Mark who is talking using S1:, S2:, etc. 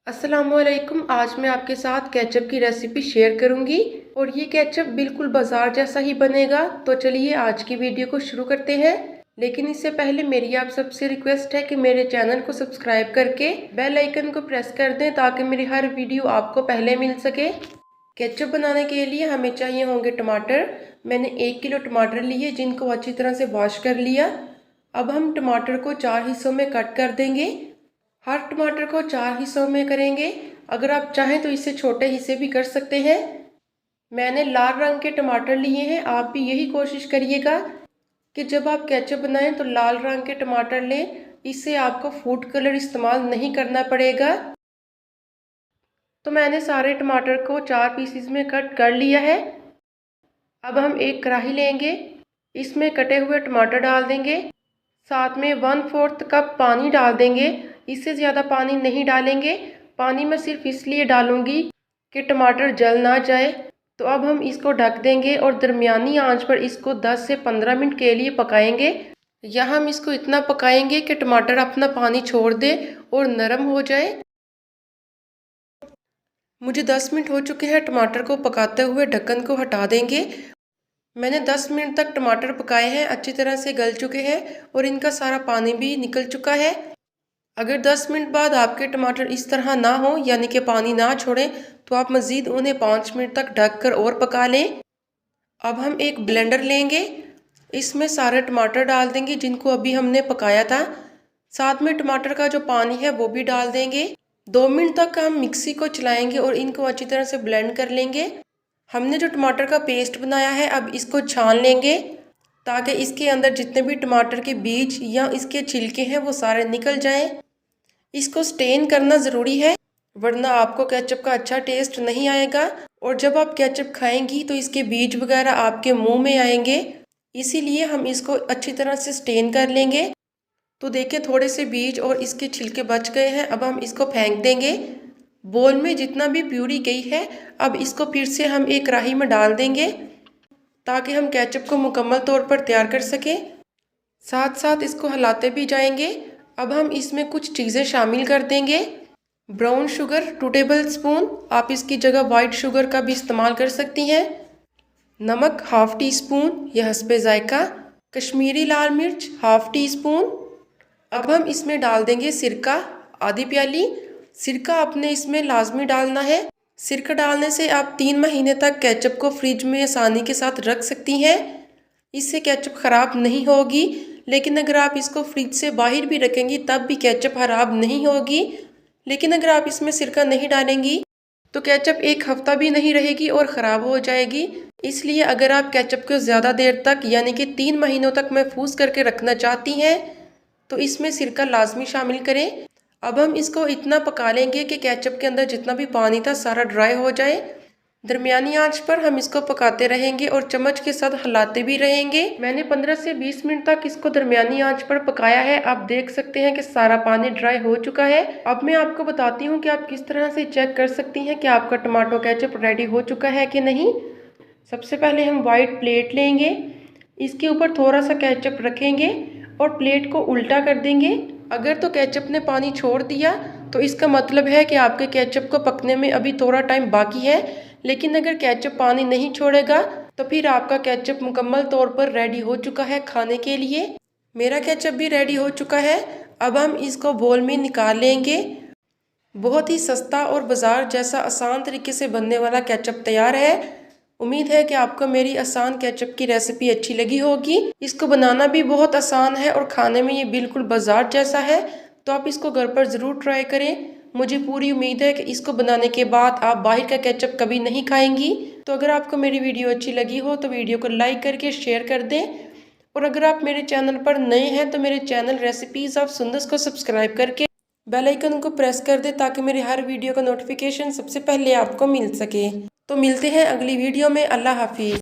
S1: अस्सलामुअलैकुम। आज मैं आपके साथ केचप की रेसिपी शेयर करूंगी और ये केचप बिल्कुल बाजार जैसा ही बनेगा। तो चलिए आज की वीडियो को शुरू करते हैं। लेकिन इससे पहले मेरी आप सबसे रिक्वेस्ट है कि मेरे चैनल को सब्सक्राइब करके बेल आइकन को प्रेस कर दें ताकि मेरी हर वीडियो आपको पहले मिल सके। केचप बनाने के लिए हमें चाहिए होंगे टमाटर। मैंने 1 किलो टमाटर लिए जिनको अच्छी तरह से वॉश कर लिया। अब हम टमाटर को 4 हिस्सों में कट कर देंगे। हर टमाटर को 4 हिस्सों में करेंगे। अगर आप चाहें तो इससे छोटे हिस्से भी कर सकते हैं। मैंने लाल रंग के टमाटर लिए हैं। आप भी यही कोशिश करिएगा कि जब आप केचप बनाएं तो लाल रंग के टमाटर लें। इससे आपको फूड कलर इस्तेमाल नहीं करना पड़ेगा। तो मैंने सारे टमाटर को 4 पीसीज में कट कर लिया है। अब हम एक कढ़ाई लेंगे, इसमें कटे हुए टमाटर डाल देंगे, साथ में 1/4 कप पानी डाल देंगे। इससे ज़्यादा पानी नहीं डालेंगे। पानी मैं सिर्फ इसलिए डालूंगी कि टमाटर जल ना जाए। तो अब हम इसको ढक देंगे और दरमियानी आंच पर इसको 10 से 15 मिनट के लिए पकाएंगे। या हम इसको इतना पकाएंगे कि टमाटर अपना पानी छोड़ दे और नरम हो जाए। मुझे 10 मिनट हो चुके हैं टमाटर को पकाते हुए। ढक्कन को हटा देंगे। मैंने 10 मिनट तक टमाटर पकाए हैं, अच्छी तरह से गल चुके हैं और इनका सारा पानी भी निकल चुका है। अगर 10 मिनट बाद आपके टमाटर इस तरह ना हो यानी कि पानी ना छोड़ें तो आप मज़ीद उन्हें 5 मिनट तक ढककर और पका लें। अब हम एक ब्लेंडर लेंगे, इसमें सारे टमाटर डाल देंगे जिनको अभी हमने पकाया था। साथ में टमाटर का जो पानी है वो भी डाल देंगे। 2 मिनट तक हम मिक्सी को चलाएंगे और इनको अच्छी तरह से ब्लेंड कर लेंगे। हमने जो टमाटर का पेस्ट बनाया है अब इसको छान लेंगे ताकि इसके अंदर जितने भी टमाटर के बीज या इसके छिलके हैं वो सारे निकल जाएं। इसको स्टेन करना ज़रूरी है वरना आपको केचप का अच्छा टेस्ट नहीं आएगा और जब आप केचप खाएंगी तो इसके बीज वगैरह आपके मुंह में आएंगे। इसीलिए हम इसको अच्छी तरह से स्टेन कर लेंगे। तो देखिए थोड़े से बीज और इसके छिलके बच गए हैं। अब हम इसको फेंक देंगे। बोल में जितना भी प्यूरी गई है अब इसको फिर से हम एक कढ़ाई में डाल देंगे ताकि हम केचप को मुकम्मल तौर पर तैयार कर सकें। साथ साथ इसको हिलाते भी जाएंगे। अब हम इसमें कुछ चीज़ें शामिल कर देंगे। ब्राउन शुगर 2 टेबल स्पून, आप इसकी जगह वाइट शुगर का भी इस्तेमाल कर सकती हैं। नमक 1/2 टी स्पून या हस्बे जायका। कश्मीरी लाल मिर्च 1/2 टी स्पून। अब हम इसमें डाल देंगे सिरका आधी प्याली। सिरका आपने इसमें लाजमी डालना है। सिरका डालने से आप 3 महीने तक केचप को फ्रिज में आसानी के साथ रख सकती हैं। इससे केचप ख़राब नहीं होगी। लेकिन अगर आप इसको फ्रिज से बाहर भी रखेंगी तब भी केचप ख़राब नहीं होगी। लेकिन अगर आप इसमें सिरका नहीं डालेंगी तो केचप 1 हफ्ता भी नहीं रहेगी और ख़राब हो जाएगी। इसलिए अगर आप केचप को ज़्यादा देर तक यानी कि 3 महीनों तक महफूज करके रखना चाहती हैं तो इसमें सिरका लाजमी शामिल करें। अब हम इसको इतना पका लेंगे कि केचप के अंदर जितना भी पानी था सारा ड्राई हो जाए। दरमियानी आंच पर हम इसको पकाते रहेंगे और चम्मच के साथ हिलाते भी रहेंगे। मैंने 15 से 20 मिनट तक इसको दरमियानी आंच पर पकाया है। आप देख सकते हैं कि सारा पानी ड्राई हो चुका है। अब मैं आपको बताती हूँ कि आप किस तरह से चेक कर सकती हैं कि आपका टमाटो केचप रेडी हो चुका है कि नहीं। सबसे पहले हम वाइट प्लेट लेंगे, इसके ऊपर थोड़ा सा केचप रखेंगे और प्लेट को उल्टा कर देंगे। अगर तो केचप ने पानी छोड़ दिया तो इसका मतलब है कि आपके केचप को पकने में अभी थोड़ा टाइम बाकी है। लेकिन अगर केचप पानी नहीं छोड़ेगा तो फिर आपका केचप मुकम्मल तौर पर रेडी हो चुका है खाने के लिए। मेरा केचप भी रेडी हो चुका है। अब हम इसको बोल में निकाल लेंगे। बहुत ही सस्ता और बाजार जैसा आसान तरीके से बनने वाला केचप तैयार है। उम्मीद है कि आपको मेरी आसान केचप की रेसिपी अच्छी लगी होगी। इसको बनाना भी बहुत आसान है और खाने में ये बिल्कुल बाजार जैसा है। तो आप इसको घर पर ज़रूर ट्राई करें। मुझे पूरी उम्मीद है कि इसको बनाने के बाद आप बाहर का केचप कभी नहीं खाएंगी। तो अगर आपको मेरी वीडियो अच्छी लगी हो तो वीडियो को लाइक करके शेयर कर दें। और अगर आप मेरे चैनल पर नए हैं तो मेरे चैनल रेसिपीज़ ऑफ सुंदस को सब्सक्राइब करके बेल आइकन को प्रेस कर दें ताकि मेरी हर वीडियो का नोटिफिकेशन सबसे पहले आपको मिल सके। तो मिलते हैं अगली वीडियो में। अल्लाह हाफिज़।